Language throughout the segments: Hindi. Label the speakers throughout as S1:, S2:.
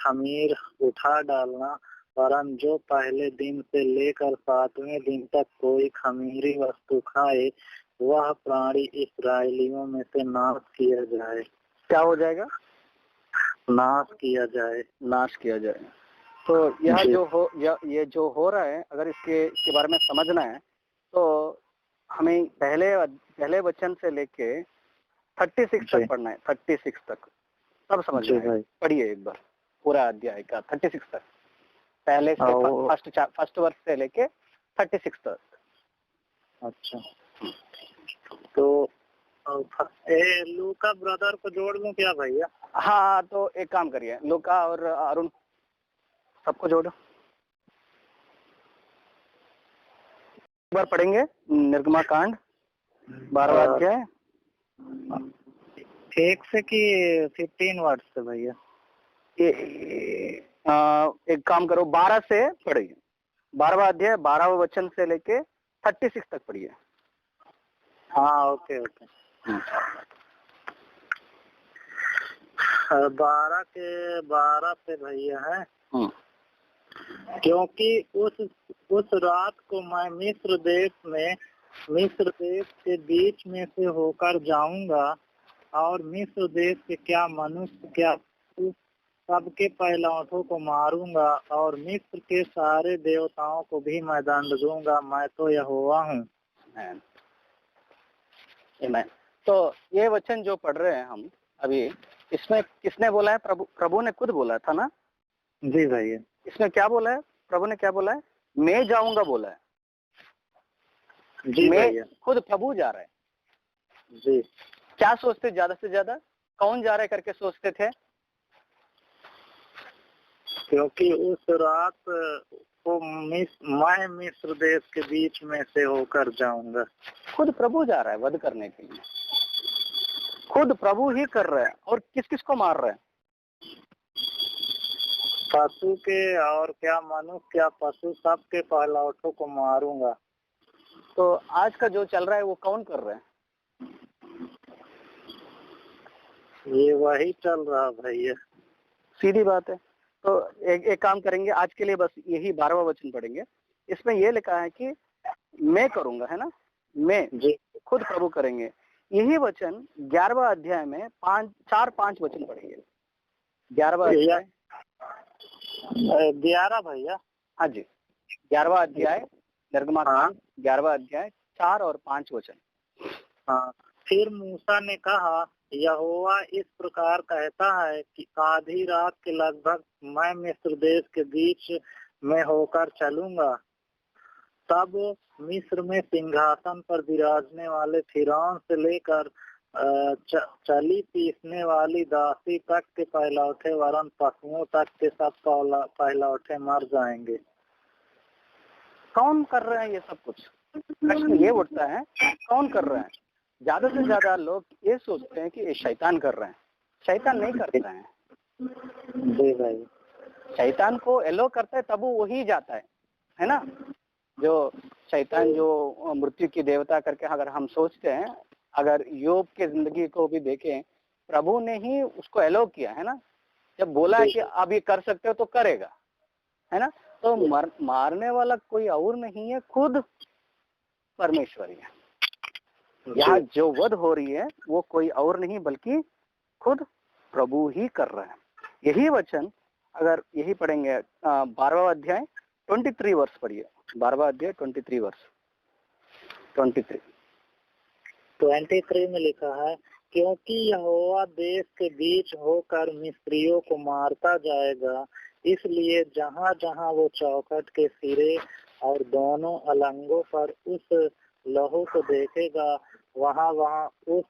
S1: खमीर उठा डालना, वरन जो पहले दिन से लेकर 7वें दिन तक कोई खमीरी वस्तु खाए, वह प्राणी इस्राएलियों में से नाश किया जाए।
S2: क्या हो जाएगा?
S1: नाश किया जाए।
S2: नाश किया जाए। तो यह ये जो हो रहा है, अगर इसके बारे में समझना है तो हमें पहले वचन से लेके 36 तक पढ़ना है, 36 तक, तब समझना है। पढ़िए एक बार पूरा अध्याय का 36 तक, पहले से फर्स्ट वर्ष से लेके 36 तक।
S1: अच्छा, तो लूका ब्रदर को जोड़ लूं क्या भैया?
S2: हाँ, तो एक काम करिए, लूका और अरुण सबको जोड़ो। एक बार पढ़ेंगे निर्गमाकांड 12वां अध्याय।
S1: 1 से कि 15 वर्ड से भैया?
S2: एक काम करो, 12 से पढ़िए, 12वां अध्याय 12वां वचन से लेके 36 तक पढ़िए।
S1: हाँ, ओके। 12 से भैया है। क्योंकि उस रात को मैं मिस्र देश के बीच में से होकर जाऊंगा, और मिस्र देश के क्या मनुष्य क्या सबके पहलौठों को मारूंगा, और मिस्र के सारे देवताओं को भी मैं दंड दूंगा। मैं तो यहोवा हूँ।
S2: तो ये वचन जो पढ़ रहे हैं हम अभी, इसमें किसने बोला है? प्रभु ने खुद बोला था ना?
S1: जी भैया।
S2: इसमें क्या बोला है? प्रभु ने क्या बोला है? मैं जाऊंगा बोला है।
S1: जी भैया,
S2: खुद प्रभु जा रहा है।
S1: जी।
S2: क्या सोचते ज्यादा से ज्यादा? कौन जा रहा है करके सोचते थे?
S1: क्योंकि उस रात को मैं मिस्र देश के बीच में से होकर जाऊंगा।
S2: खुद प्रभु जा रहा है वध करने के लिए, खुद प्रभु ही कर रहा है। और किस किस को मार रहा है?
S1: पशु के, और क्या मनुष्य क्या पशु, सबके पहलौठों को मारूंगा।
S2: तो आज का जो चल रहा है वो कौन कर रहा है?
S1: ये वही चल रहा भैया।
S2: सीधी बात है। तो एक काम करेंगे, आज के लिए बस यही 12वां वचन पढ़ेंगे। इसमें ये लिखा है कि मैं करूंगा, है ना? मैं
S1: जी,
S2: खुद प्रभु करेंगे। यही वचन 11वां अध्याय में 4-5 वचन पढ़ेंगे। 11वां अध्याय
S1: 11 भैया।
S2: हाँ जी, 11वां अध्याय निर्गमाकांड 11वां अध्याय 4 और 5 वचन।
S1: हाँ। फिर मूसा ने कहा, यहोवा इस प्रकार कहता है कि आधी रात के लगभग मैं मिस्र देश के बीच में होकर चलूंगा। तब मिस्र में सिंहासन पर विराजने वाले फिरौन से लेकर चली पीसने वाली दासी तक के पहलौठे, वरन पशुओं तक के सब पहलौठे मर जाएंगे।
S2: कौन कर रहे हैं ये सब कुछ? प्रश्न ये उठता है, कौन कर रहा है? ज्यादा से ज्यादा लोग ये सोचते हैं कि ये शैतान कर रहे हैं। शैतान नहीं करता है।
S1: जी भाई।
S2: शैतान को एलो करता है तब वो वही जाता है ना? जो शैतान जो मृत्यु की देवता करके अगर हम सोचते हैं, अगर योग के जिंदगी को भी देखें, प्रभु ने ही उसको एलो किया है ना। जब बोला है कि आप ये कर सकते हो तो करेगा, है ना? तो मारने वाला कोई और नहीं है, खुद परमेश्वर ही है। यहाँ जो वध हो रही है वो कोई और नहीं बल्कि खुद प्रभु ही कर रहा है। यही वचन अगर यही पढ़ेंगे 12वां अध्याय 23 वर्ष पढ़िए। 12वां अध्याय 23 वर्ष 23
S1: में लिखा है, क्योंकि यहोवा देश के बीच होकर मिस्रियों को मारता जाएगा, इसलिए जहाँ जहाँ वो चौखट के सिरे और दोनों अलंगों पर उस लहू को देखेगा, वहाँ वह उस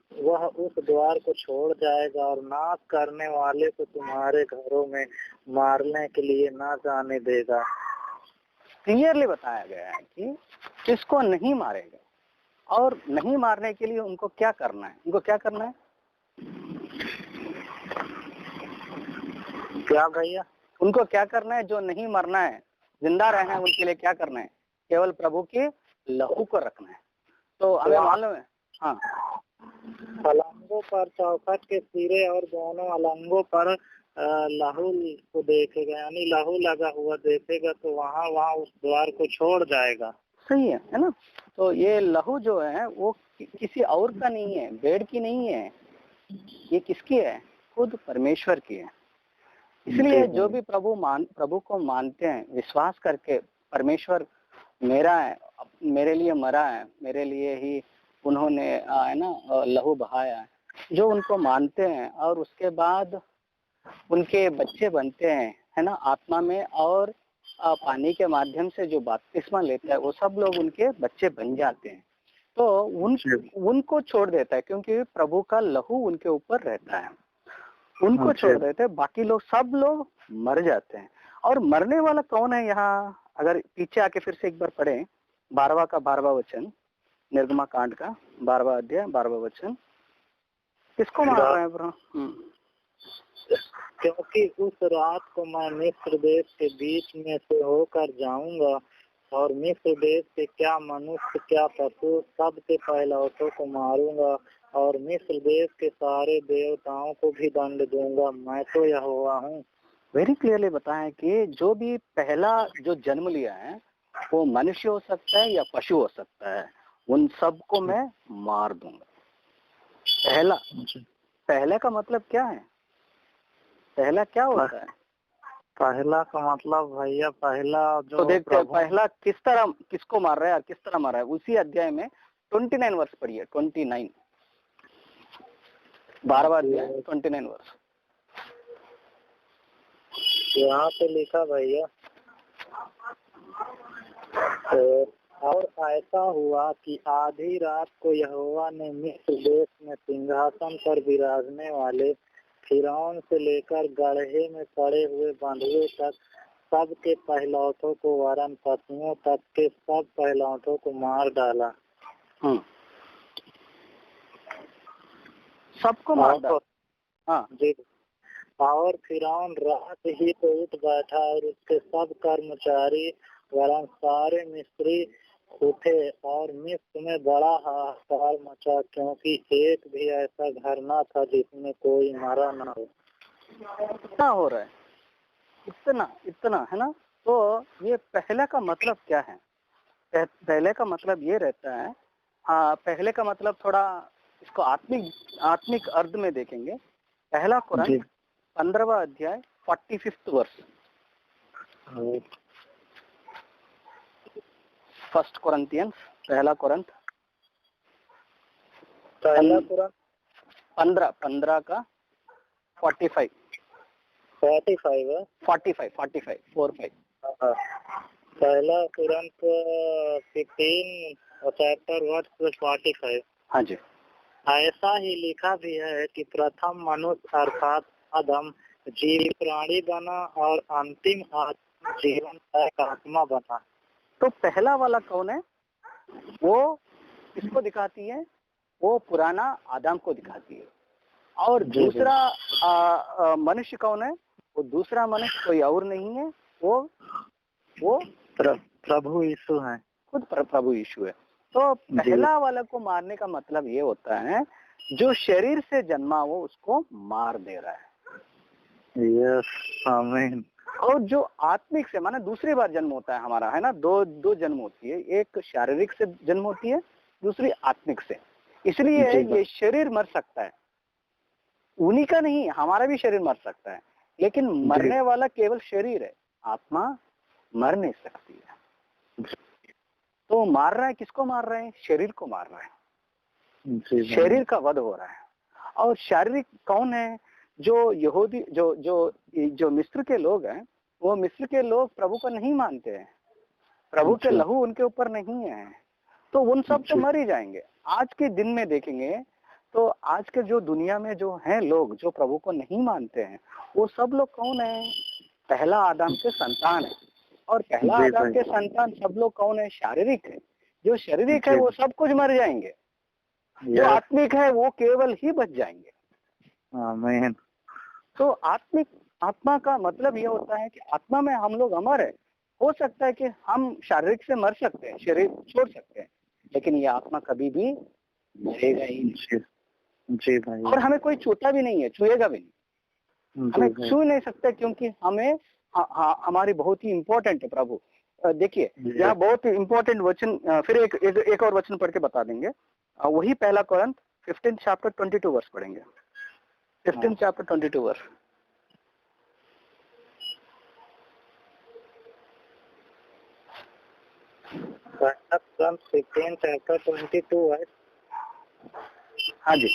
S1: द्वार को छोड़ जाएगा और नाश करने वाले को तुम्हारे घरों में मारने के लिए ना जाने देगा।
S2: क्लियरली बताया गया है कि किसको नहीं मारेगा, और नहीं मारने के लिए उनको क्या करना है। उनको क्या करना है?
S1: क्या भैया?
S2: उनको क्या करना है? जो नहीं मरना है, जिंदा रहना है, उनके लिए क्या करना है? केवल प्रभु के लहू को रखना है। तो हमें मालूम है। हाँ,
S1: अलंगों पर चौखट के सिरे और दोनों अलंगों पर लहू को देखेगा, यानी लहू लगा हुआ देखेगा तो वहाँ वहाँ उस द्वार को छोड़ जाएगा।
S2: सही है ना। तो ये लहू जो है वो किसी और का नहीं है, भेड़ की नहीं है, ये किसकी है? खुद परमेश्वर की है। इसलिए जो भी प्रभु को मानते हैं, विश्वास करके परमेश्वर मेरा है, मेरे लिए मरा है, मेरे लिए ही उन्होंने है ना लहू बहाया है, जो उनको मानते हैं और उसके बाद उनके बच्चे बनते हैं, है ना, आत्मा में और पानी के माध्यम से जो बपतिस्मा लेता है वो सब लोग उनके बच्चे बन जाते हैं। तो उनको छोड़ देता है क्योंकि प्रभु का लहू उनके ऊपर रहता है, उनको छोड़ देते हैं, बाकी लोग सब लोग मर जाते हैं। और मरने वाला कौन है यहाँ? अगर पीछे आके फिर से एक बार पढ़ें 12वां का 12वां वचन, निर्गमा कांड का 12वां अध्याय 12वां वचन, किसको मार रहे हैं ब्रो?
S1: क्योंकि उस रात को मैं मिस्र देश के बीच में से होकर जाऊंगा और मिस्र देश के क्या मनुष्य क्या पशु सब के पहलौठों को मारूंगा और मिस्र देश के सारे देवताओं को भी दंड दूंगा, मैं तो यहोवा हूँ।
S2: वेरी क्लियरली बताया कि जो भी पहला जो जन्म लिया है वो मनुष्य हो सकता है या पशु हो सकता है, उन सबको मैं मार दूंगा। पहला का मतलब क्या है? पहला क्या होता है?
S1: पहला का मतलब भैया पहला जो
S2: तो देखते हैं पहला किस तरह किसको मार रहा है और किस तरह मार रहा है। उसी अध्याय में 29 वर्ष पढ़िए, 29, 12वां अध्याय 29 वर्ष।
S1: यहाँ पे लिखा भैया, और ऐसा हुआ कि आधी रात को यहोवा ने मिस्र देश में सिंहासन पर विराजने वाले फिरौन से लेकर गड्ढे में पड़े हुए बंधुए तक सब के पहलौठों को वरन पशुओं तक के सब पहलौठों को मार डाला।
S2: सबको मार डाला। हाँ
S1: जी। और फिरौन रात ही तो उठ बैठा और उसके सब कर्मचारी वरन सारे मिस्री उठे और मिस्र में बड़ा हाहाकार मचा, क्योंकि एक भी ऐसा घर न था जिसमें कोई मरा न हो।
S2: इतना हो रहा है, इतना है ना। तो ये पहले का मतलब क्या है? पहले का मतलब ये रहता है, हाँ पहले का मतलब थोड़ा इसको आत्मिक अर्थ में देखेंगे। पहला कुरान 15वां अध्याय 45 वर्ष, फर्स्ट कोरिन्थियंस, पहला कुरान 15 का 45
S1: पहला कुरान 15 चैप्टर वर्स 45।
S2: हाँ जी।
S1: ऐसा ही लिखा भी है कि प्रथम मनुष्य अर्थात आदम जीव प्राणी बना और अंतिम जीवन एक आत्मा बना।
S2: तो पहला वाला कौन है? वो किसको दिखाती है? वो पुराना आदम को दिखाती है। और दूसरा मनुष्य कौन है? वो दूसरा मनुष्य कोई और नहीं है, वो
S1: प्रभु यीशु है,
S2: खुद प्रभु यीशु है। तो पहला वाला को मारने का मतलब ये होता है जो शरीर से जन्मा वो उसको मार दे रहा है।
S1: यस, आमीन।
S2: और जो आत्मिक से, माना दूसरी बार जन्म होता है हमारा, है ना, दो जन्म होती है, एक शारीरिक से जन्म होती है, दूसरी आत्मिक से। इसलिए ये शरीर मर सकता है, उन्हीं का नहीं, हमारा भी शरीर मर सकता है, लेकिन मरने वाला केवल शरीर है, आत्मा मर नहीं सकती है। तो मार रहा है, किसको मार रहे हैं? शरीर को मार रहा है, शरीर का वध हो रहा है। और शारीरिक कौन है? जो यहूदी जो मिस्र के लोग हैं, वो मिस्र के लोग प्रभु को नहीं मानते हैं, प्रभु के लहू उनके ऊपर नहीं है, तो उन सब तो मर ही जाएंगे। आज के दिन में देखेंगे तो आज के जो दुनिया में जो हैं लोग जो प्रभु को नहीं मानते हैं, वो सब लोग कौन है? पहला आदम के संतान है। और पहला आदम के संतान सब लोग कौन है? शारीरिक है। जो शारीरिक है वो सब कुछ मर जाएंगे, जो आत्मिक है वो केवल ही बच जाएंगे।
S1: आमीन।
S2: तो आत्मा का मतलब ये होता है कि आत्मा में हम लोग अमर है। हो सकता है कि हम शारीरिक से मर सकते हैं, शरीर छोड़ सकते हैं, लेकिन ये आत्मा कभी भी मरेगा ही नहीं।
S1: जी भाई।
S2: और हमें कोई छूता भी नहीं है, छुएगा भी नहीं। हमें छू नहीं सकते क्योंकि हमें हमारी बहुत ही इम्पोर्टेंट है प्रभु। देखिए यहाँ बहुत ही इम्पोर्टेंट वचन, फिर एक और वचन पढ़ के बता देंगे। वही पहला कोरिन्थ 15 चैप्टर 22 वर्ष पढ़ेंगे। 15 चैप्टर 22 वर्ष।
S1: कोरिन्थ 15 चैप्टर 22 वर्ष।
S2: हाँ जी,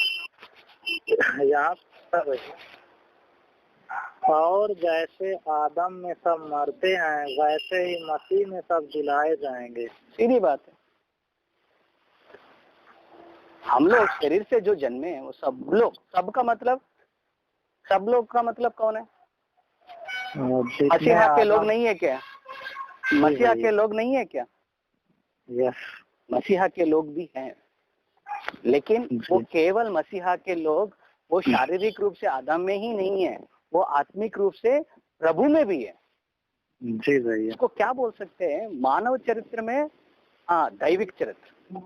S1: यहाँ पर और जैसे आदम में सब मरते हैं वैसे ही मसीह में सब जिलाए जाएंगे।
S2: सीधी बात है। हम लोग शरीर से जो जन्मे हैं वो सब लोग, सबका मतलब, सब लोग का मतलब कौन है? मसीहा के लोग नहीं है क्या? मसीहा के लोग नहीं है क्या?
S1: यस,
S2: मसीहा के लोग भी हैं, लेकिन वो केवल मसीहा के लोग वो शारीरिक रूप से आदम में ही नहीं है, वो आत्मिक रूप से प्रभु में भी है।
S1: जी भैया।
S2: इसको क्या बोल सकते हैं? मानव चरित्र में दैविक चरित्र।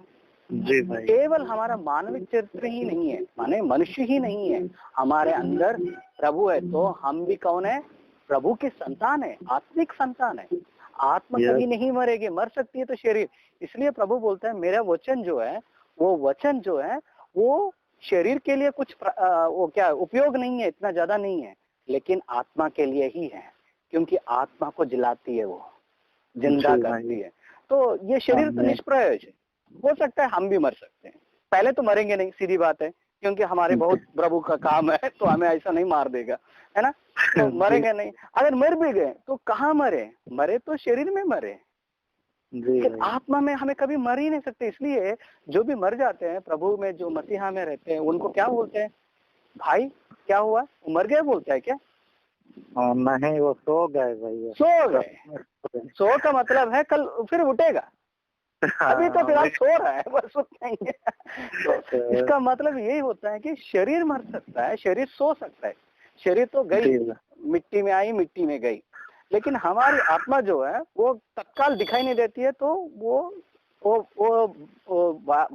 S1: जी भाई।
S2: केवल हमारा मानविक चरित्र ही नहीं है, माने मनुष्य ही नहीं है, हमारे अंदर प्रभु है। तो हम भी कौन है? प्रभु की संतान है, आत्मिक संतान है। आत्मा कभी नहीं मरेगी, मर सकती है तो शरीर। इसलिए प्रभु बोलता है मेरा वचन जो है, वो वचन जो है वो शरीर के लिए कुछ वो क्या उपयोग नहीं है, इतना ज्यादा नहीं है, लेकिन आत्मा के लिए ही है, क्योंकि आत्मा को जलाती है, वो जिंदा करती है। तो ये शरीर तो निष्प्रयोज है। हो सकता है हम भी मर सकते हैं, पहले तो मरेंगे नहीं, सीधी बात है, क्योंकि हमारे बहुत प्रभु का काम है, तो हमें ऐसा नहीं मार देगा, है ना? तो मरेंगे नहीं। अगर मर भी गए तो कहाँ मरे? मरे तो शरीर में मरे, लेकिन आत्मा में हमें कभी मर ही नहीं सकते। इसलिए जो भी मर जाते हैं प्रभु में, जो मसीहा में रहते हैं, उनको क्या बोलते हैं? भाई क्या हुआ, वो मर गए बोलता है क्या?
S1: नहीं, वो सो गए भैया।
S2: सो गए। सो का मतलब है कल फिर उठेगा, अभी तो फिलहाल सो रहा है, बस उतना ही है। तो इसका मतलब यही होता है कि शरीर मर सकता है, शरीर सो सकता है। शरीर तो गई, मिट्टी में आई, मिट्टी में गई, लेकिन हमारी आत्मा जो है वो तत्काल दिखाई नहीं देती है। तो वो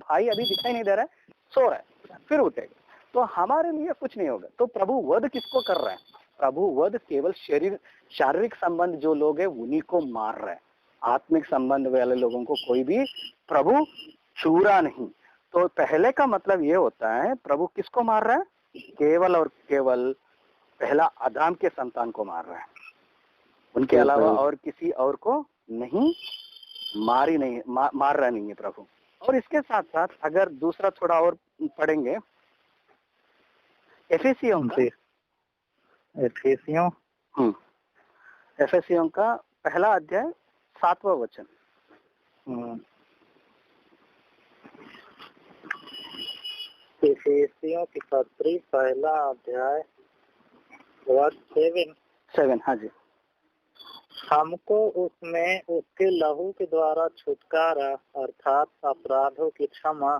S2: भाई अभी दिखाई नहीं दे रहा है, सो रहा है, फिर उठेगा। तो हमारे लिए कुछ नहीं होगा। तो प्रभु वध किसको कर रहे हैं? प्रभु वध केवल शारीरिक संबंध जो लोग हैं उन्हीं को मार रहे हैं। आत्मिक संबंध वाले लोगों को कोई भी प्रभु छू रहा नहीं। तो पहले का मतलब ये होता है प्रभु किसको मार रहा है? केवल और केवल पहला आदम के संतान को मार रहा है, उनके अलावा और किसी और को नहीं मार रहा नहीं है प्रभु। और इसके साथ साथ अगर दूसरा थोड़ा और पढ़ेंगे, एफेसियों का पहला अध्याय 7वां वचन।
S1: एफेसियों की पत्री पहला अध्याय वर्ष 7।
S2: हाँ जी।
S1: हमको उसमें उसके लहू के द्वारा छुटकारा अर्थात अपराधों की क्षमा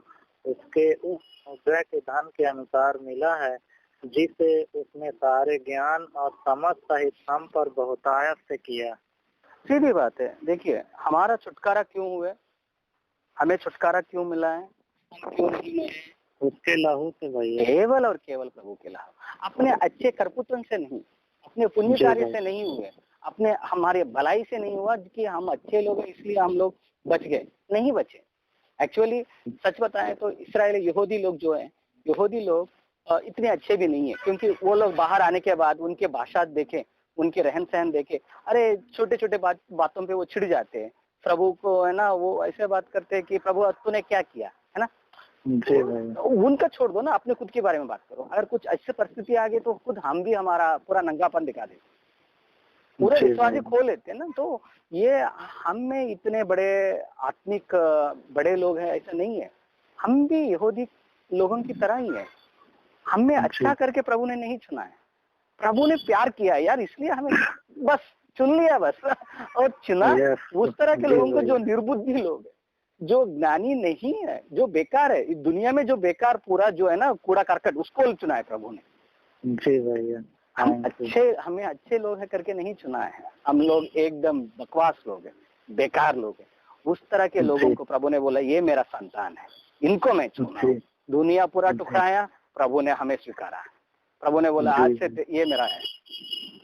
S1: उसके उस अनुग्रह के धन के अनुसार मिला है, जिसे उसने सारे ज्ञान और समझ सहित हम पर बहुतायत से किया।
S2: सीधी बात है। देखिए हमारा छुटकारा क्यों हुआ, हमें छुटकारा क्यों मिला है, क्यों नहीं मिला?
S1: उसके लहू से भैया,
S2: केवल और केवल प्रभु के लहू। अपने अच्छे करपुतन से नहीं, अपने पुण्य कार्य से नहीं हुए, अपने हमारे भलाई से नहीं हुआ कि हम अच्छे लोग हैं इसलिए हम लोग बच गए, नहीं बचे। एक्चुअली सच बताएं तो इस्राएली यहूदी लोग जो है, यहूदी लोग इतने अच्छे भी नहीं है, क्योंकि वो लोग बाहर आने के बाद उनके भाषा देखें, उनके रहन सहन देखे, अरे छोटे छोटे बातों पे वो छिड़ जाते हैं प्रभु को, है ना? वो ऐसे बात करते हैं कि प्रभु तूने क्या किया, है ना? उनका छोड़ दो ना, अपने खुद के बारे में बात करो। अगर कुछ ऐसी परिस्थिति आ गई तो खुद हम भी हमारा पूरा नंगापन दिखा देते, पूरे विश्वास खो लेते हैं ना। तो ये हम में इतने बड़े आत्मिक बड़े लोग हैं ऐसा नहीं है, हम भी यहूदी लोगों की तरह ही है। हमें अच्छा करके प्रभु ने नहीं चुना है, प्रभु ने प्यार किया है यार, इसलिए हमें बस चुन लिया बस, और चुना उस तरह के लोगों को जो निर्बुद्धि लोग है, जो ज्ञानी नहीं है, जो बेकार है इस दुनिया में, जो बेकार पूरा जो है ना कूड़ा करकट, उसको चुना है प्रभु ने।
S1: जी भैया,
S2: हमें अच्छे लोग है करके नहीं चुना है, हम लोग एकदम बकवास लोग हैं, बेकार लोग हैं। उस तरह के लोगों को प्रभु ने बोला ये मेरा संतान है, इनको मैं चुना। दुनिया पूरा टुकराया, प्रभु ने हमें स्वीकारा। प्रभु ने बोला आज से ये मेरा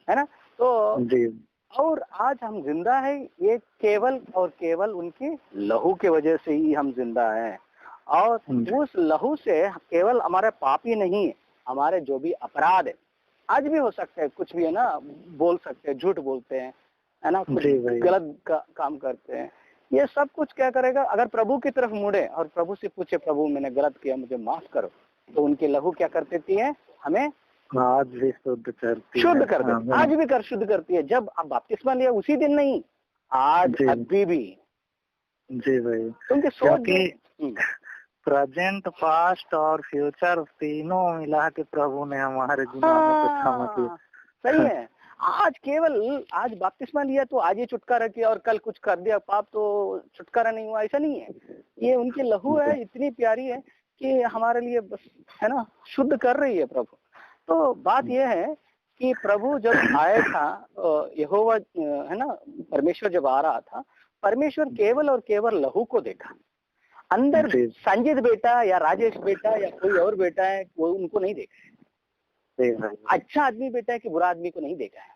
S2: है ना। तो
S1: जी
S2: और आज हम जिंदा है ये केवल और केवल उनके लहू के वजह से ही हम जिंदा है। और उस लहू से केवल हमारे पाप ही नहीं है, हमारे जो भी अपराध है आज भी हो सकते हैं, कुछ भी है ना, बोल सकते हैं, झूठ बोलते हैं, है ना, कुछ गलत काम करते हैं, ये सब कुछ क्या करेगा, अगर प्रभु की तरफ मुड़े और प्रभु से पूछे प्रभु मैंने गलत किया मुझे माफ करो, तो उनकी लहू क्या कर देती है, हमें
S1: आज भी शुद्ध करती है,
S2: शुद्ध कर देती है, आज भी कर शुद्ध करती है। जब आप बपतिस्मा लिया उसी दिन नहीं, आज अभी भी।
S1: जी भाई,
S2: क्योंकि सोच
S1: प्रेजेंट पास्ट और फ्यूचर तीनों मिला के प्रभु ने हमारे गुनाहों को क्षमा किया।
S2: सही है। आज केवल आज बपतिस्मा लिया तो आज ही छुटकारा किया और कल कुछ कर दिया पाप तो छुटकारा नहीं हुआ, ऐसा नहीं है। ये उनकी लहू है, इतनी प्यारी है कि हमारे लिए बस है ना शुद्ध कर रही है प्रभु। तो बात यह है कि प्रभु जब आया था, यहोवा है ना, परमेश्वर जब आ रहा था, परमेश्वर केवल और केवल लहू को देखा। अंदर संजीत बेटा या राजेश बेटा या कोई और बेटा है वो उनको नहीं देखा है। अच्छा आदमी बेटा है कि बुरा आदमी को नहीं देखा है।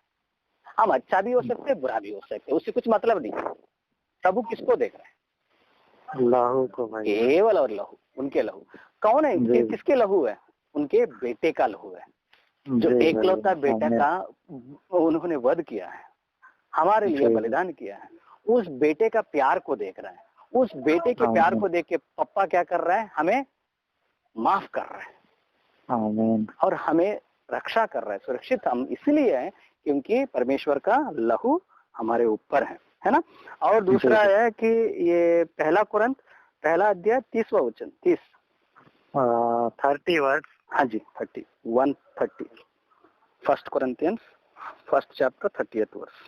S2: हम अच्छा भी हो सकते हैं, बुरा भी हो सकते हैं, उससे कुछ मतलब नहीं। प्रभु किसको देख रहे हैं?
S1: लहू को भाई,
S2: केवल और लहू, उनके लहू। कौन है? किसके लहू है? उनके बेटे का लहू है, जो एकलौता बेटा का उन्होंने वध किया है, हमारे लिए बलिदान किया है। उस बेटे का प्यार को देख रहे हैं। उस बेटे के प्यार को देख के पप्पा क्या कर रहा है, हमें माफ कर रहा है और हमें रक्षा कर रहा है, सुरक्षित हम इसलिए है क्योंकि परमेश्वर का लहू हमारे ऊपर है ना। और दूसरा है कि ये पहला कुरंत पहला अध्याय 30वां वचन
S1: 30 वर्ड,
S2: हाँ जी 130 first Corinthians first chapter 30th verse.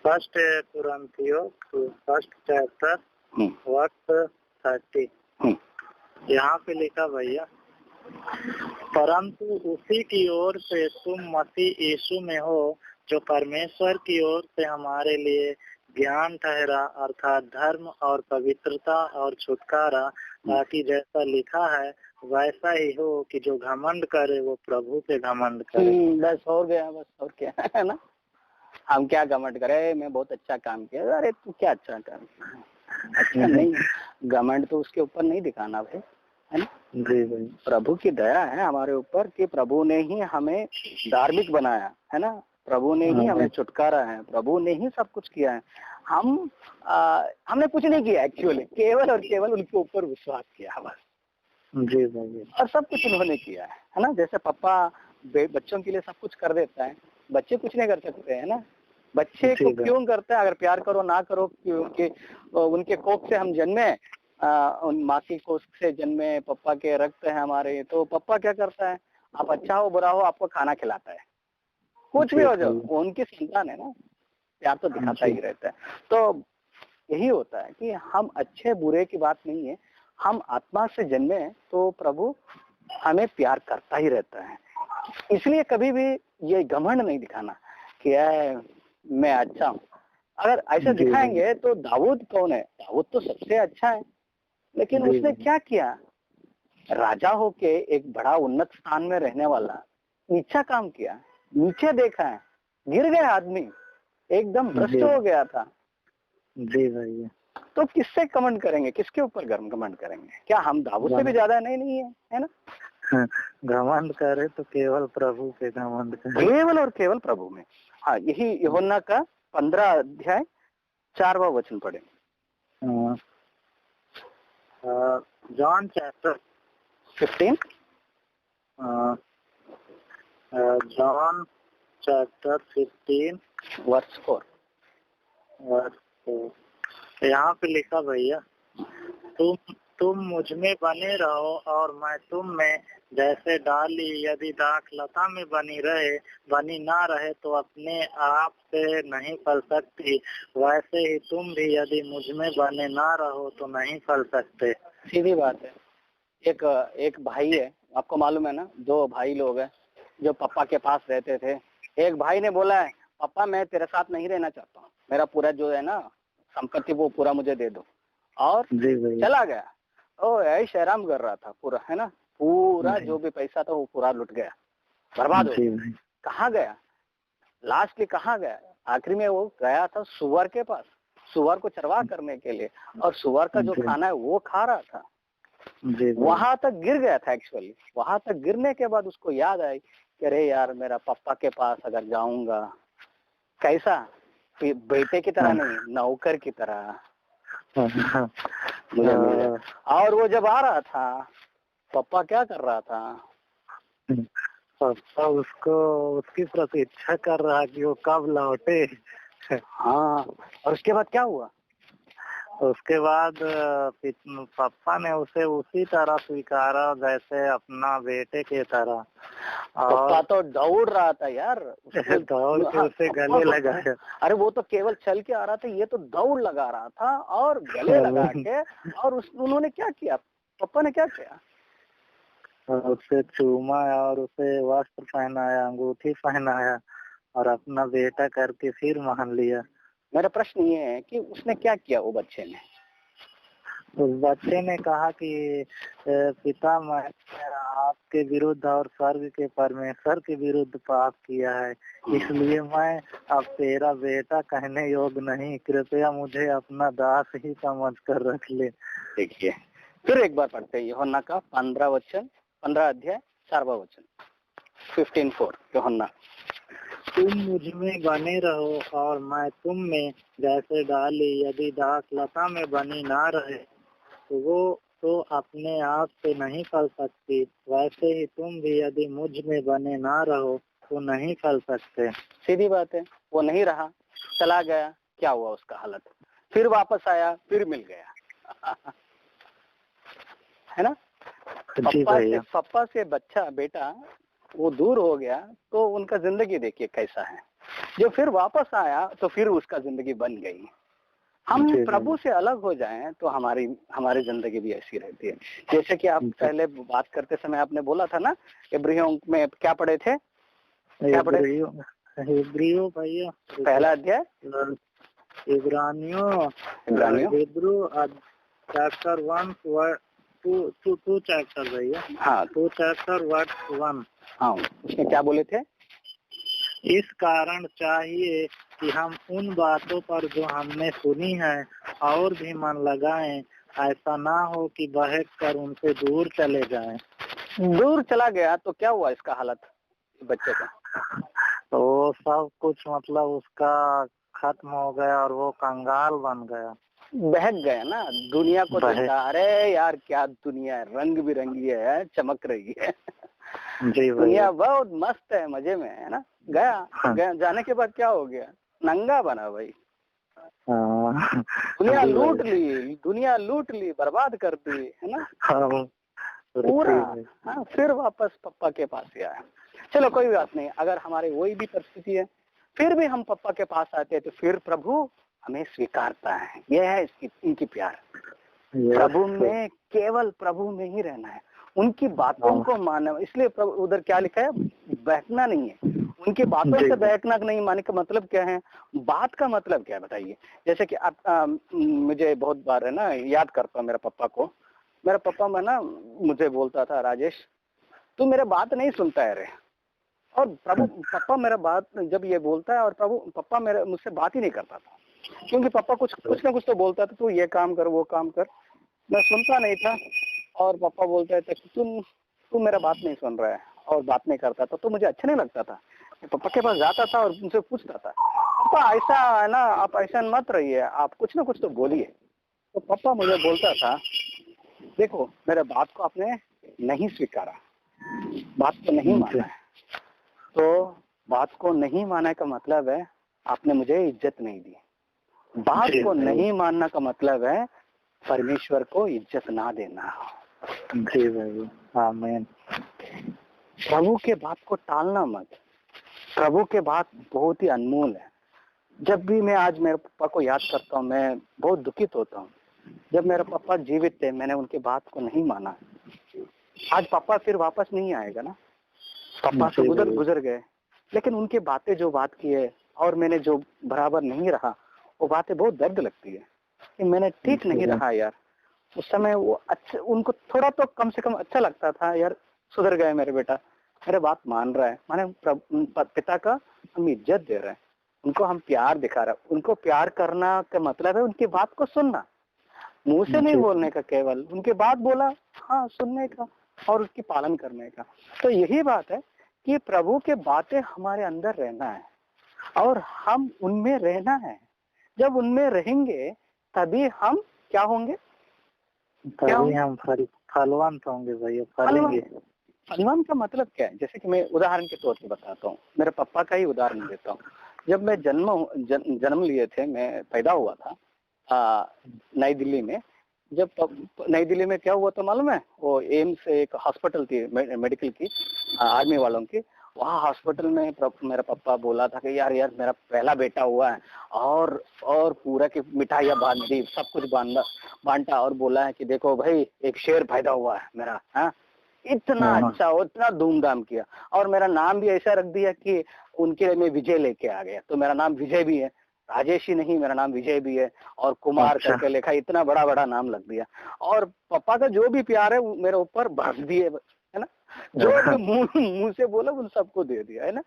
S1: First कुरिन्थियों फर्स्ट चैप्टर वर्स 30। यहाँ पे लिखा भैया, परंतु उसी की ओर से तुम मसीह यीशु में हो जो परमेश्वर की ओर से हमारे लिए ज्ञान ठहरा, अर्थात धर्म और पवित्रता और छुटकारा, ताकि जैसा लिखा है वैसा ही हो कि जो घमंड करे वो प्रभु पे घमंड करे।
S2: बस हो गया, बस और क्या है ना। हम क्या घमंड करे, मैं बहुत अच्छा काम किया, अरे तू क्या अच्छा काम किया, अच्छा नहीं, घमंड तो उसके ऊपर नहीं दिखाना भाई, है ना।
S1: जी भाई, प्रभु
S2: की दया है हमारे ऊपर कि प्रभु ने ही हमें धार्मिक बनाया है ना, प्रभु ने ही हमें छुटकारा है, प्रभु ने ही सब कुछ किया है। हमने कुछ नहीं किया एक्चुअली, केवल और केवल उनके ऊपर विश्वास किया बस।
S1: जी भाई,
S2: और सब कुछ उन्होंने किया है ना। जैसे पापा बच्चों के लिए सब कुछ कर देता है, बच्चे कुछ नहीं कर सकते है ना। बच्चे को क्यों करते हैं, अगर प्यार करो ना करो, क्योंकि उनके कोख से हम जन्मे, उन माँ की कोख से जन्मे, पापा के रक्त है हमारे, तो पापा क्या करता है, आप अच्छा हो बुरा हो आपको खाना खिलाता है, कुछ भी हो जाओ, उनकी संतान है ना, प्यार तो दिखाता ही रहता है। तो यही होता है कि हम अच्छे बुरे की बात नहीं है, हम आत्मा से जन्मे हैं तो प्रभु हमें प्यार करता ही रहता है। इसलिए कभी भी ये घमंड नहीं दिखाना कि मैं अच्छा हूँ। अगर ऐसा दिखाएंगे तो दाऊद कौन है, दाऊद तो सबसे अच्छा है, लेकिन उसने क्या किया, राजा होके एक बड़ा उन्नत स्थान में रहने वाला नीचा काम किया, नीचे देखा है, गिर गया आदमी, एकदम भ्रष्ट हो गया था।
S1: जी भैया,
S2: तो किससे कमेंट करेंगे, किसके ऊपर घमंड करेंगे? क्या हम दाऊद से भी ज्यादा नहीं है ना।
S1: घमंड करे तो केवल प्रभु पे घमंड करे,
S2: केवल और केवल प्रभु में। हाँ, यही यूहन्ना का 15 अध्याय 4वां वचन पढ़े।
S1: John chapter
S2: 15,
S1: John chapter 15
S2: verse 4।
S1: यहाँ पे लिखा भैया, तुम मुझ में बने रहो और मैं तुम में, जैसे डाली यदि दाख लता में बनी ना रहे तो अपने आप से नहीं फल सकती, वैसे ही तुम भी यदि मुझ में बने ना रहो तो नहीं फल सकते।
S2: सीधी बात है। एक भाई है, आपको मालूम है ना, 2 भाई लोग हैं जो पापा के पास रहते थे। एक भाई ने बोला है, पापा मैं तेरे साथ नहीं रहना चाहता हूँ, मेरा पूरा जो है ना संपत्ति वो पूरा मुझे दे दो, और चला गया। ऐश आराम कर रहा था पूरा, है ना, पूरा जो भी पैसा था वो पूरा लुट गया, बर्बाद हो गया। कहाँ गया लास्ट में, कहाँ गया? आखिरी में वो गया था सुअर के पास, सुअर को चरवा करने के लिए, और सुअर का जो खाना है वो खा रहा था। वहां तक गिर गया था एक्चुअली। वहां तक गिरने के बाद उसको याद आई कि अरे यार, मेरा पापा के पास अगर जाऊंगा, कैसा, बेटे की तरह नहीं, नौकर की तरह मुझे मिल जाए। और वो जब आ रहा था, पापा क्या कर रहा था?
S1: पापा उसको, उसकी प्रतीक्षा कर रहा कि वो कब लौटे।
S2: हाँ, और उसके बाद क्या हुआ?
S1: उसके बाद पापा ने उसे उसी तरह स्वीकारा जैसे अपना बेटे की तरह।
S2: पापा तो दौड़ रहा था यार,
S1: दौड़ के उसे गले लगाया।
S2: अरे वो तो केवल चल के आ रहा था, ये तो दौड़ लगा रहा था और गले लगा के। और उन्होंने क्या किया, पापा ने क्या किया?
S1: उसे चूमा और उसे वस्त्र पहनाया, अंगूठी पहनाया और अपना बेटा करके फिर मान लिया।
S2: मेरा प्रश्न ये है कि उसने क्या किया वो बच्चे ने?
S1: उस बच्चे ने कहा कि पिता, मैं आपके विरुद्ध और स्वर्ग के परमेश्वर के विरुद्ध पाप किया है, इसलिए मैं अब तेरा बेटा कहने योग्य नहीं, कृपया मुझे अपना दास ही समझ कर रख ले।
S2: देखिए फिर एक बार पढ़ते हैं यूहन्ना का 15 अध्याय 4वां वचन, 15:4। यूहन्ना,
S1: तुम मुझ में बने रहो और मैं तुम में, जैसे डाली यदि दास लता में बनी ना रहे तो वो तो अपने आप से नहीं फल सकती, वैसे ही तुम भी यदि मुझ में बने ना रहो तो नहीं फल सकते।
S2: सीधी बात है। वो नहीं रहा, चला गया, क्या हुआ उसका हालत? फिर वापस आया, फिर मिल गया है ना? पप्पा से बच्चा, बेटा वो दूर हो गया तो उनका जिंदगी देखिए कैसा है। जो फिर वापस आया तो फिर उसका जिंदगी बन गई। हम प्रभु से अलग हो जाएं तो हमारी जिंदगी भी ऐसी रहती है। जैसे कि आप पहले बात करते समय आपने बोला था ना, इब्रियों में क्या पढ़े थे? क्या पढ़े?
S1: इब्रियों भैया,
S2: पहला अध्याय,
S1: इब्रानियों, हिब्रू चैप्टर 1 टू चैप्टर भैया। हाँ, 2 चैप्टर वर्ड 1।
S2: हाँ, उसमें क्या बोले थे?
S1: इस कारण चाहिए कि हम उन बातों पर जो हमने सुनी है और भी मन लगाएं, ऐसा ना हो कि बहक कर उनसे दूर चले जाएं।
S2: दूर चला गया तो क्या हुआ इसका हालत बच्चे का?
S1: तो सब कुछ मतलब उसका खत्म हो गया और वो कंगाल बन गया,
S2: बहक गया ना। दुनिया को देखा, अरे यार क्या दुनिया है, रंग बिरंगी है, चमक रही है जी, दुनिया बहुत मस्त है, मजे में है ना। गया जाने के बाद क्या हो गया? नंगा बना भाई। दुनिया लूट ली, बर्बाद कर दी, है ना पूरा। हाँ, फिर वापस पापा के पास ही आया। चलो कोई बात नहीं, अगर हमारे वही भी परिस्थिति है फिर भी हम पापा के पास आते हैं तो फिर प्रभु हमें स्वीकारता है। यह है इनकी प्यार। प्रभु में, केवल प्रभु में ही रहना है, उनकी बातों को मानना। इसलिए प्रभु उधर क्या लिखा है? बहकना नहीं है। उनकी बातों से बहकना नहीं माने का मतलब क्या है? बात का मतलब क्या है बताइए? जैसे कि आप मुझे बहुत बार है ना याद करता हूँ मेरे पापा को। मेरा पापा में ना मुझे बोलता था, राजेश तू मेरा बात नहीं सुनता है रे। और प्रभु पापा मेरा बात जब ये बोलता है, और प्रभु पापा मेरा मुझसे बात ही नहीं करता था, क्योंकि पापा कुछ ना कुछ तो बोलता था, तू ये काम कर, वो काम कर। मैं सुनता नहीं था और पापा बोलते थे तू मेरा बात नहीं सुन रहा है और बात नहीं करता था। तो मुझे अच्छा नहीं लगता था। पापा के पास जाता था और उनसे पूछता था, पापा ऐसा है ना, आप ऐसा मत रहिए, आप कुछ ना कुछ तो बोलिए। तो पापा मुझे बोलता था, देखो मेरे बात को आपने नहीं स्वीकारा, बात को नहीं माना है, तो बात को नहीं माना का मतलब है आपने मुझे इज्जत नहीं दी। बात को नहीं मानना का मतलब है परमेश्वर को इज्जत ना देना।
S1: जी भाई, आमीन।
S2: प्रभु के बात को टालना मत। प्रभु के बात बहुत ही अनमोल है। जब भी मैं आज मेरे पापा को याद करता हूँ मैं बहुत दुखित होता हूँ। जब मेरे पापा जीवित थे मैंने उनकी बात को नहीं माना। आज पापा फिर वापस नहीं आएगा ना, पापा से गुजर गए, लेकिन उनकी बातें जो बात की है और मैंने जो बराबर नहीं रहा, वो बातें बहुत दर्द लगती है कि मैंने ठीक नहीं रहा यार। उस समय वो अच्छे, उनको थोड़ा तो कम से कम अच्छा लगता था, यार सुधर गए मेरे बेटा, मेरे बात मान रहा है, माने पिता का हम इज्जत दे रहे हैं, उनको हम प्यार दिखा रहे हैं। उनको प्यार करना का मतलब है उनकी बात को सुनना, मुंह से नहीं बोलने का, केवल उनके बात बोला, हाँ सुनने का और उसकी पालन करने का। तो यही बात है कि प्रभु के बातें हमारे अंदर रहना है और हम उनमें रहना है। जब उनमें रहेंगे तभी हम क्या होंगे,
S1: तभी हम फलवंत होंगे भैया, फलेंगे।
S2: फलवान का मतलब क्या है? जैसे कि मैं उदाहरण के तौर पे बताता हूँ, मेरे पापा का ही उदाहरण देता हूँ। जब मैं जन्म लिए थे, मैं पैदा हुआ था नई दिल्ली में। जब नई दिल्ली में क्या हुआ था मालूम है? वो एम्स एक हॉस्पिटल थी मेडिकल की, आर्मी वालों की। वहाँ हॉस्पिटल में मेरा पापा बोला था कि यार मेरा पहला बेटा हुआ है, और पूरा की मिठाइयाँ बांट दी, सब कुछ बांटा और बोला है कि देखो भाई एक शेर पैदा हुआ है मेरा। हाँ, इतना अच्छा, इतना धूमधाम किया, और मेरा नाम भी ऐसा रख दिया कि उनके लिए मैं विजय लेके आ गया। तो मेरा नाम विजय भी है, राजेश ही नहीं, मेरा नाम विजय भी है, और कुमार करके लिखा, इतना बड़ा बड़ा नाम लग दिया। और पापा का जो भी प्यार है वो मेरे ऊपर भर दिए, है ना, जो भी मुंह से बोला उन सबको दे दिया, है ना।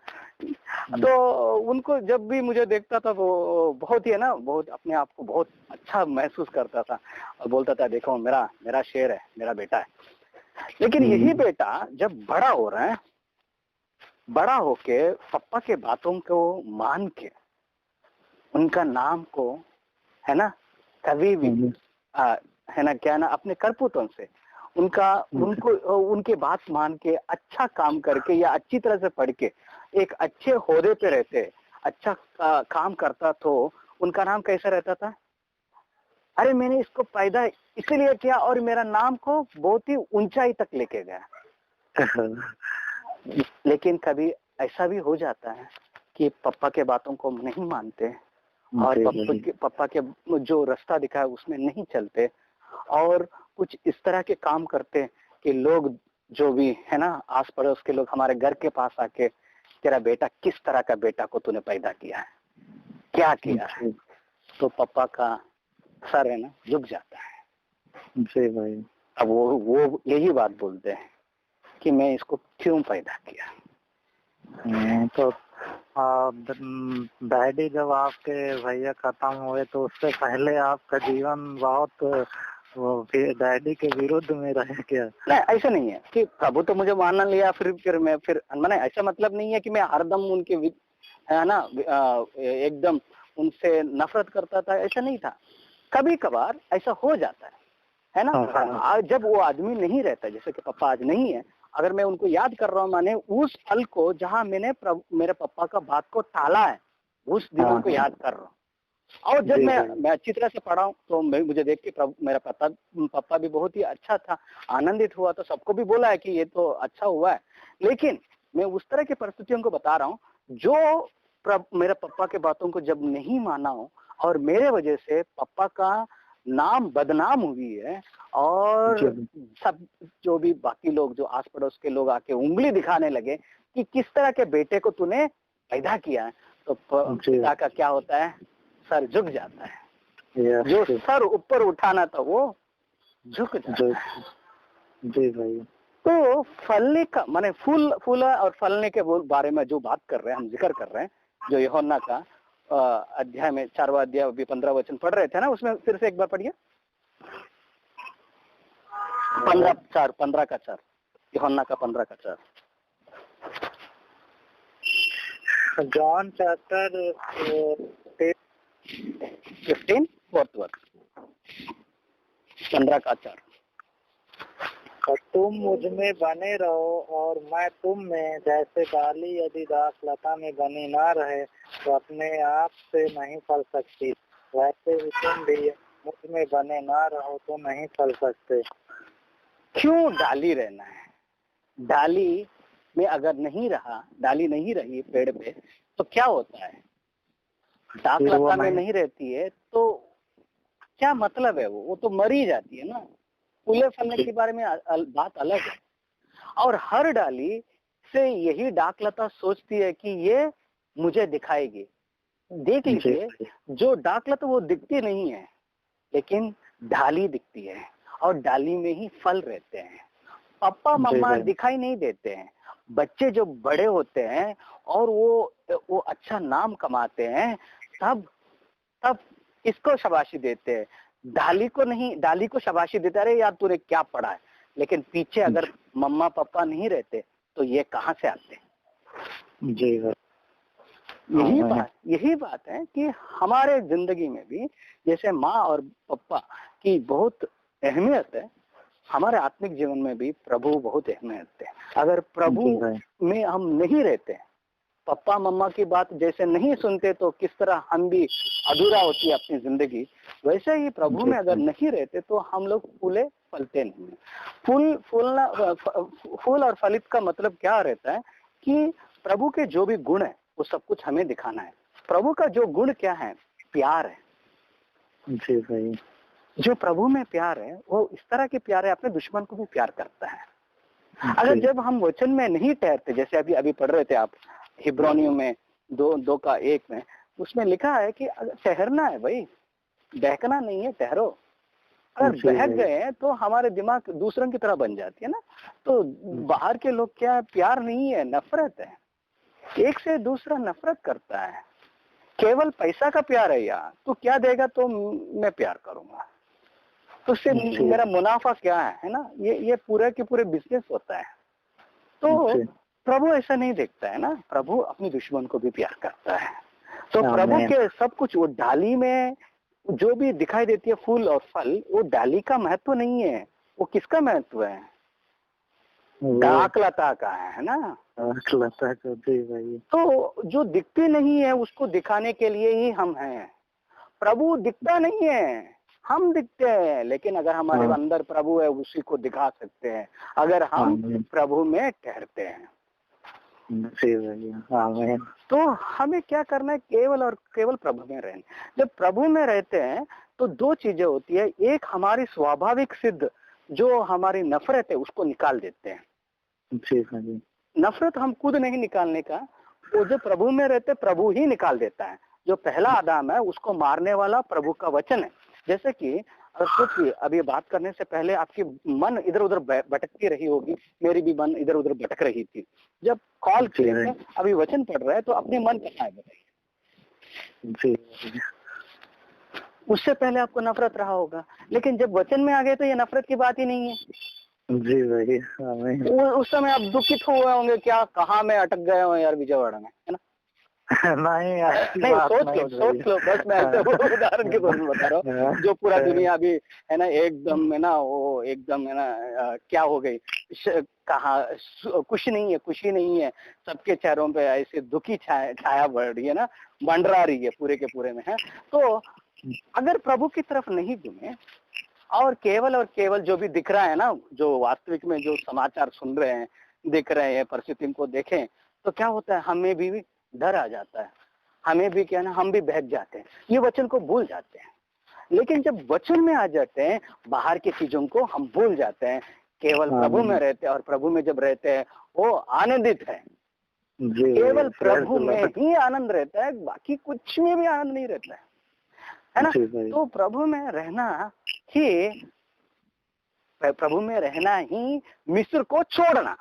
S2: तो उनको जब भी मुझे देखता था वो बहुत ही, है ना, बहुत अपने आप को बहुत अच्छा महसूस करता था और बोलता था देखो मेरा शेर है, मेरा बेटा है। लेकिन यही बेटा जब बड़ा हो रहा है, बड़ा होके पापा के बातों को मान के उनका नाम को, है ना, कभी भी है ना, क्या ना, अपने करतूतों से उनको उनके बात मान के अच्छा काम करके या अच्छी तरह से पढ़ के एक अच्छे ओहदे पे रहते, अच्छा काम करता, तो उनका नाम कैसा रहता था? अरे मैंने इसको पैदा इसीलिए किया और मेरा नाम को बहुत ही ऊंचाई तक लेके गया। लेकिन कभी ऐसा भी हो जाता है कि पापा के बातों को नहीं मानते और पापा के जो रास्ता दिखाया उसमें नहीं चलते, और कुछ इस तरह के काम करते कि लोग जो भी है ना, आस पड़ोस के लोग हमारे घर के पास आके, तेरा बेटा किस तरह का बेटा को तूने पैदा किया है, क्या किया है, तो पापा का सर है ना झुक जाता है।
S1: जी भाई।
S2: अब वो यही बात बोलते हैं कि मैं इसको क्यों पैदा किया।
S1: तो डैडी जब आपके भैया खत्म हुए तो उससे पहले आपका जीवन बहुत डैडी के विरुद्ध में रह गया?
S2: नहीं, ऐसा नहीं है कि प्रभु तो मुझे मान लिया फिर मैं मैंने ऐसा मतलब नहीं है कि मैं हरदम उनके है ना एकदम उनसे नफरत करता था, ऐसा नहीं था। कभी कभार ऐसा हो जाता है ना। जब वो आदमी नहीं रहता, जैसे कि पापा आज नहीं है, अगर मैं उनको याद कर रहा हूँ, माने उस पल को जहाँ मैंने मेरे पापा का बात को टाला है, उस दिनों को याद कर रहा हूँ। और जब मैं अच्छी तरह से पढ़ा हूँ तो मुझे देख के मेरा पापा भी बहुत ही अच्छा था, आनंदित हुआ, तो सबको भी बोला है कि ये तो अच्छा हुआ है। लेकिन मैं उस तरह की परिस्थितियों को बता रहा हूँ जो मेरे पापा के बातों को जब नहीं माना हो और मेरे वजह से पापा का नाम बदनाम हुई है, और सब जो भी बाकी लोग, जो आस पड़ोस के लोग आके उंगली दिखाने लगे कि किस तरह के बेटे को तूने पैदा किया है, तो पिता का क्या होता है, सर झुक जाता है। जो सर ऊपर उठाना था वो झुक जाता है।
S1: जी भाई।
S2: तो फलने का माने फूला और फलने के बारे में जो बात कर रहे हैं, हम जिक्र कर रहे हैं, जो यूहन्ना का अध्याय में 4वां अध्याय अभी 15 वचन पढ़ रहे थे ना, उसमें फिर से एक बार पढ़िए। 15 का 4, यूहन्ना का 15 का 4।
S1: जॉन चैप्टर
S2: 15 4th वर्स, 15 का 4।
S1: तुम मुझ में बने रहो और मैं तुम में, जैसे डाली यदि दाखलता में बनी ना रहे तो अपने आप से नहीं फल सकती, वैसे ही तुम भी मुझ में बने ना रहो तो नहीं फल सकते।
S2: क्यों डाली रहना है? डाली में अगर नहीं रहा, डाली नहीं रही पेड़ पे, तो क्या होता है? दाखलता में नहीं रहती है तो क्या मतलब है? वो तो मर ही जाती है ना। फूले फलने के बारे में बात अलग है। और हर डाली से यही डाकलता सोचती है कि ये मुझे दिखाएगी। देख लीजिए, जो डाकलता वो दिखती नहीं है, लेकिन डाली दिखती है, और डाली में ही फल रहते हैं। पापा मम्मा दिखाई नहीं देते हैं। बच्चे जो बड़े होते हैं और वो अच्छा नाम कमाते हैं, तब तब किसको शाबाशी देते हैं? डाली को नहीं, डाली को शाबाशी देते, अरे यार तूने क्या पढ़ा है। लेकिन पीछे अगर मम्मा पापा नहीं रहते तो ये कहाँ से आते?
S1: जी
S2: यही बात है कि हमारे जिंदगी में भी जैसे माँ और पापा की बहुत अहमियत है, हमारे आत्मिक जीवन में भी प्रभु बहुत अहमियत है। अगर प्रभु में हम नहीं रहते, पापा मम्मा की बात जैसे नहीं सुनते, तो किस तरह हम भी अधूरा होती है अपनी जिंदगी, वैसे ही प्रभु में अगर नहीं रहते तो हम लोग फूले फलते नहीं है। फूल और फलित का मतलब क्या रहता है कि प्रभु के जो भी गुण है वो सब कुछ हमें दिखाना है। प्रभु का जो गुण क्या है? प्यार है।
S1: जी भाई,
S2: जो प्रभु में प्यार है वो इस तरह के प्यार है, अपने दुश्मन को भी प्यार करता है। अगर जब हम वचन में नहीं ठहरते, जैसे अभी पढ़ रहे थे आप हिब्रोनियों में 2:1 में, उसमें लिखा है कि ठहरना है भाई, बहकना नहीं है, ठहरो। अगर बहक गए हैं तो हमारे दिमाग दूसरों की तरह बन जाती है ना। तो बाहर के लोग क्या, प्यार नहीं है, नफरत है। एक से दूसरा नफरत करता है। केवल पैसा का प्यार है यार, तू क्या देगा तो मैं प्यार करूंगा, तो उससे मेरा मुनाफा क्या है ना। ये पूरे के पूरे बिजनेस होता है। तो प्रभु ऐसा नहीं देखता है ना, प्रभु अपने दुश्मन को भी प्यार करता है। तो प्रभु के सब कुछ, वो डाली में जो भी दिखाई देती है फूल और फल, वो डाली का महत्व नहीं है, वो किसका महत्व है? दाखलता का है ना,
S1: दाखलता का। जी भाई,
S2: तो जो दिखती नहीं है उसको दिखाने के लिए ही हम हैं। प्रभु दिखता नहीं है, हम दिखते हैं, लेकिन अगर हमारे अंदर प्रभु है उसी को दिखा सकते हैं, अगर हम प्रभु में ठहरते हैं। तो हमें क्या करना है? केवल और केवल प्रभु में रहना। जब प्रभु में रहते हैं तो दो चीजें होती है। एक, हमारी स्वाभाविक सिद्ध जो हमारी नफरत है उसको निकाल देते हैं। नफरत हम खुद नहीं निकालने का, वो जो प्रभु में रहते प्रभु ही निकाल देता है। जो पहला आदम है उसको मारने वाला प्रभु का वचन है। जैसे कि सोचिए, अभी बात करने से पहले आपकी मन इधर उधर भटकती रही होगी, मेरी भी मन इधर उधर भटक रही थी। जब कॉल किए थे, अभी वचन पढ़ रहे हैं, तो अपने मन कहाँ है बताइए? उससे पहले आपको नफरत रहा होगा, लेकिन जब वचन में आ गए तो ये नफरत की बात ही नहीं है।
S1: जी भाई,
S2: उस समय आप दुखित हुए होंगे, क्या कहाँ मैं अटक गया हूँ यार विजयवाड़ा में, है ना?
S1: नहीं,
S2: सोच लो बस। मैं ऐसे उदाहरण के तौर पर बता रहा हूँ। जो पूरा दुनिया अभी है ना एकदम है ना, वो एकदम है ना क्या हो गई, कहा खुशी नहीं है, सबके चेहरों पे ऐसे दुखी छाया बढ़ रही है ना, मंडरा रही है पूरे के पूरे में है। तो अगर प्रभु की तरफ नहीं घूमे और केवल जो भी दिख रहा है ना, जो वास्तविक में जो समाचार सुन रहे हैं, दिख रहे हैं, परिस्थिति को देखें, तो क्या होता है? हमें भी डर आ जाता है, हमें भी क्या ना, हम भी बहक जाते हैं, ये वचन को भूल जाते हैं। लेकिन जब वचन में आ जाते हैं, बाहर की चीजों को हम भूल जाते हैं, केवल प्रभु में रहते हैं। और प्रभु में जब रहते हैं वो आनंदित है। केवल प्रभु में ही आनंद रहता है, बाकी कुछ में भी आनंद नहीं रहता है ना। तो प्रभु में रहना ही मिस्र को छोड़ना।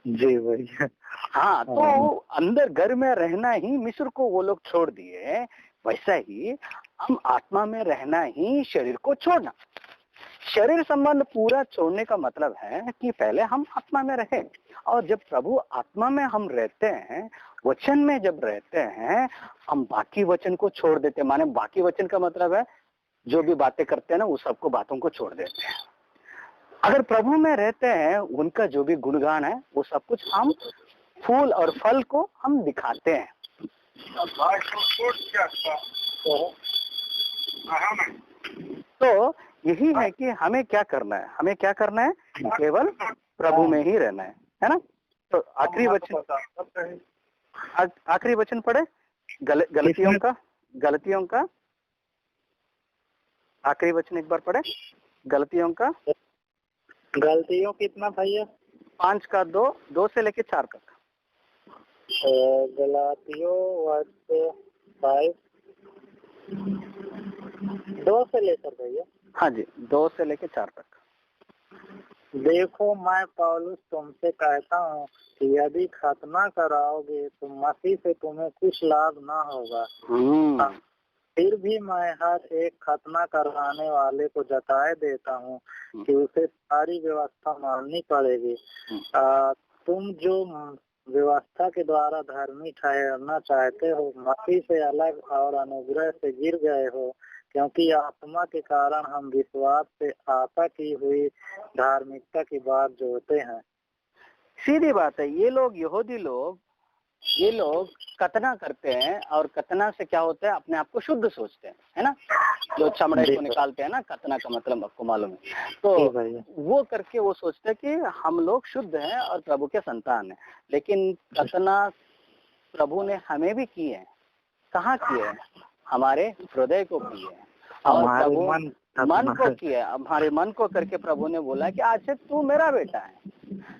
S1: जी भाई,
S2: हाँ, तो अंदर घर में रहना ही मिस्र को वो लोग छोड़ दिए, वैसा ही हम आत्मा में रहना ही शरीर को छोड़ना। शरीर संबंध पूरा छोड़ने का मतलब है कि पहले हम आत्मा में रहे, और जब प्रभु आत्मा में हम रहते हैं, वचन में जब रहते हैं, हम बाकी वचन को छोड़ देते हैं। माने बाकी वचन का मतलब है जो भी बातें करते हैं ना, वो सबको बातों को छोड़ देते हैं। अगर प्रभु में रहते हैं, उनका जो भी गुणगान है वो सब कुछ हम फूल और फल को हम दिखाते हैं। तो यही है कि हमें क्या करना है, केवल प्रभु में ही रहना है ना। तो आखिरी वचन पढ़े, गलतियों का आखिरी वचन एक बार पढ़े।
S1: गलतियों कितना भैया?
S2: 5 का 2 से लेके 4 तक।
S1: गलातियों 5 2 से लेकर भैया।
S2: हाँ जी, 2 से लेके 4 तक।
S1: देखो मैं पौलुस तुमसे कहता हूँ कि यदि खतना कराओगे तो मसीह से तुम्हें कुछ लाभ ना होगा। फिर भी मैं हर एक खतना करवाने वाले को जताए देता हूँ कि उसे सारी व्यवस्था माननी पड़ेगी। तुम जो व्यवस्था के द्वारा धर्मी ठहरना चाहते हो, मसीह से अलग और अनुग्रह से गिर गए हो, क्योंकि आत्मा के कारण हम विश्वास से आशा की हुई धार्मिकता की बात जोड़ते हैं।
S2: सीधी बात है। ये लोग कतना करते हैं और कतना से क्या होता है, अपने आप को शुद्ध सोचते हैं, है ना। जो चमड़े को निकालते हैं ना, कतना का मतलब आपको मालूम है। तो वो करके वो सोचते हैं कि हम लोग शुद्ध हैं और प्रभु के संतान हैं। लेकिन कतना प्रभु ने हमें भी किए हैं। कहाँ किए हैं? हमारे हृदय को किए हैं और प्रभु मन को किया। हमारे मन को करके प्रभु ने बोला कि आज से तू मेरा बेटा है।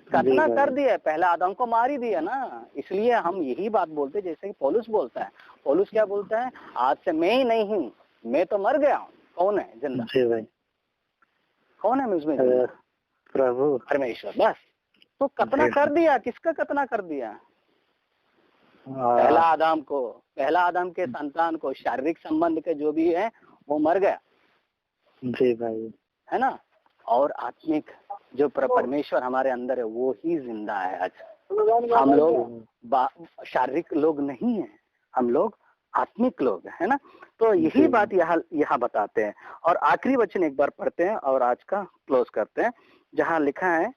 S2: कतना कर दिया, पहला आदम को मार ही दिया ना। इसलिए हम यही बात बोलते जैसे कि पौलुस बोलता है। पौलुस क्या बोलता है? आज से मैं ही नहीं हूँ, मैं तो मर गया हूँ। कौन है जिंदा?
S1: जी भाई।
S2: कौन है मुझमें?
S1: प्रभु
S2: परमेश्वर। बस। तो कतना कर दिया। किसका कतना कर दिया? पहला आदम के संतान को, शारीरिक संबंध के जो भी है वो मर गया।
S1: जी भाई, है
S2: ना। और आत्मिक जो परमेश्वर हमारे अंदर है वो ही जिंदा है। आज हम लोग शारीरिक लोग नहीं है, हम लोग आत्मिक लोग है ना। तो यही बात यहाँ बताते हैं। और आखिरी वचन एक बार पढ़ते हैं और आज का क्लोज करते हैं, जहाँ लिखा है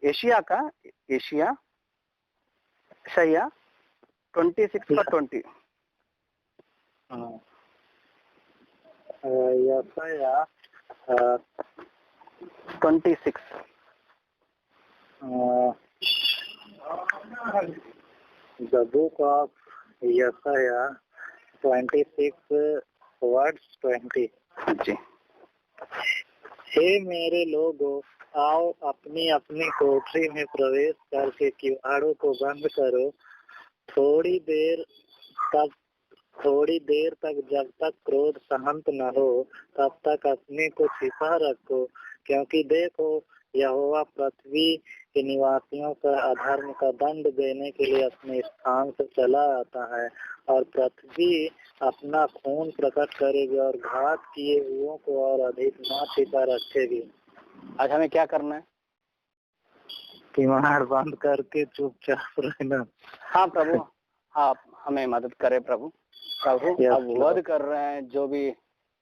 S2: एशिया 26:20।
S1: यशाया
S2: 26
S1: the book of Yesaya 26:20।
S2: जी।
S1: हे मेरे लोगों, आओ अपनी अपनी कोठरी में प्रवेश करके किवाड़ों को बंद करो। थोड़ी देर तक जब तक क्रोध शांत न हो तब तक अपने को छिपा रखो, क्योंकि देखो यहोवा पृथ्वी के निवासियों का अधर्म का दंड देने के लिए अपने स्थान से चला आता है, और पृथ्वी अपना खून प्रकट करेगी और घात किए हुओं को और अधिक ना छिपा रखेगी।
S2: आज हमें क्या करना है?
S1: किवाड़ बंद करके चुपचाप रहना।
S2: हाँ प्रभु, आप हमें मदद करें प्रभु। अब वध कर रहे हैं जो भी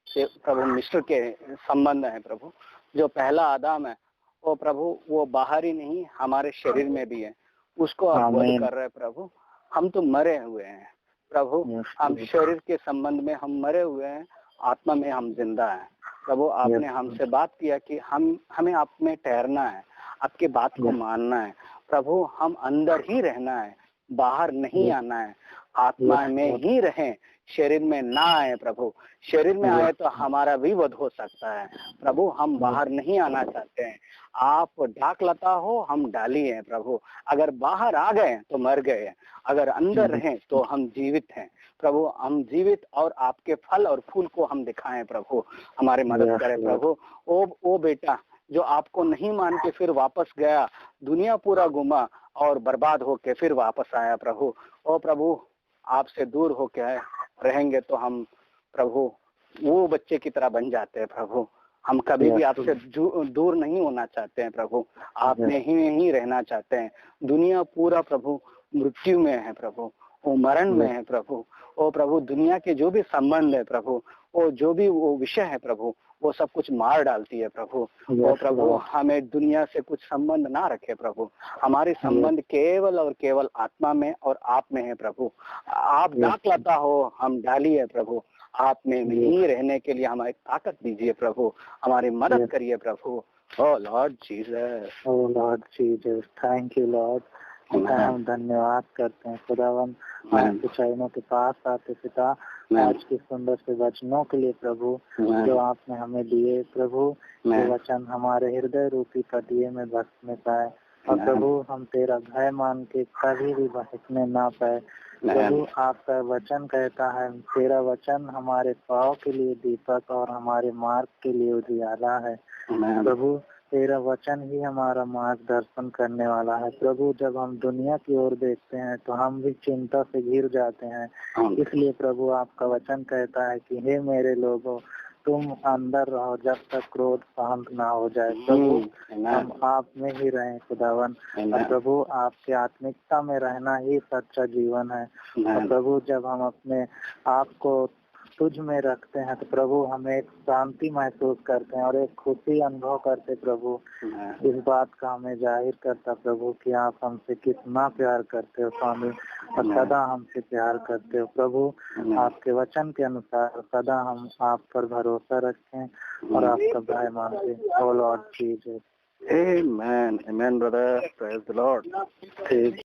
S2: प्रभु मिस्र के संबंध है प्रभु। जो पहला आदम है वो प्रभु, वो बाहर ही नहीं हमारे शरीर में भी है, उसको आप वध कर रहे हैं प्रभु। हम तो मरे हुए हैं प्रभु, हम शरीर के संबंध में हम मरे हुए हैं, आत्मा में हम जिंदा हैं प्रभु। आपने हमसे बात किया कि हमें आप में ठहरना है, आपके बात को मानना है प्रभु। हम अंदर ही रहना है, बाहर नहीं आना है, आत्मा में ही रहें, शरीर में ना आए प्रभु। शरीर में आए तो हमारा भी वध हो सकता है प्रभु। हम बाहर नहीं आना चाहते हैं। आप डाक लता हो, हम डाली है प्रभु। अगर बाहर आ गए तो मर गए, अगर अंदर रहें तो हम जीवित हैं प्रभु। हम जीवित और आपके फल और फूल को हम दिखाएं प्रभु। हमारी मदद करें प्रभु। ओ बेटा जो आपको नहीं मान के फिर वापस गया, दुनिया पूरा घुमा और बर्बाद होके फिर वापस आया प्रभु। ओ प्रभु, आपसे दूर होके रहेंगे तो हम प्रभु वो बच्चे की तरह बन जाते हैं प्रभु। हम कभी भी आपसे दूर नहीं होना चाहते हैं प्रभु, आप में ही रहना चाहते हैं। दुनिया पूरा प्रभु मृत्यु में है प्रभु, वो मरण में है प्रभु। ओ प्रभु, दुनिया के जो भी संबंध है प्रभु, वो जो भी वो विषय है प्रभु, वो सब कुछ मार डालती है प्रभु। ओ प्रभु, हमें दुनिया से कुछ संबंध ना रखे प्रभु। हमारे संबंध केवल और केवल आत्मा में और आप में है प्रभु। आप डाक लता हो, हम डाली है प्रभु। आप में ही रहने के लिए हमारी ताकत दीजिए प्रभु, हमारी मदद करिए प्रभु। O Lord Jesus,
S1: O Lord Jesus, thank you Lord. हम धन्यवाद करते हैं खुदावन आपके चरणों के पास आते पिता, आज के सुंदर से वचनों के लिए प्रभु जो आपने हमें दिए प्रभु। ये वचन हमारे हृदय रूपी कटिए में बसने पाए, और प्रभु हम तेरा भय मान के कभी भी भटकने ना पाए प्रभु। आपका वचन कहता है, तेरा वचन हमारे पाँव के लिए दीपक और हमारे मार्ग के लिए उजियाला है प्रभु। तेरा वचन ही हमारा मार्गदर्शन करने वाला है। प्रभु जब हम दुनिया की ओर देखते हैं तो हम भी चिंता से घिर जाते हैं। इसलिए प्रभु आपका वचन कहता है कि हे मेरे लोगों, तुम अंदर रहो जब तक क्रोध शांत ना हो जाए। प्रभु हम आप में ही रहें खुदावन। और प्रभु आपके आत्मिकता में रहना ही सच्चा जीवन है। और प्रभु जब हम अपने आप को तुझ में रखते हैं तो प्रभु हमें एक शांति महसूस करते हैं और एक खुशी अनुभव करते प्रभु। इस बात का हमें जाहिर करता प्रभु कि आप हमसे कितना प्यार करते हो स्वामी, और सदा हमसे प्यार करते हो प्रभु। आपके वचन के अनुसार सदा हम आप पर भरोसा रखें और आपका भय मानते। O Lord Jesus.
S2: Amen, amen brother, praise the Lord.
S1: ठीक।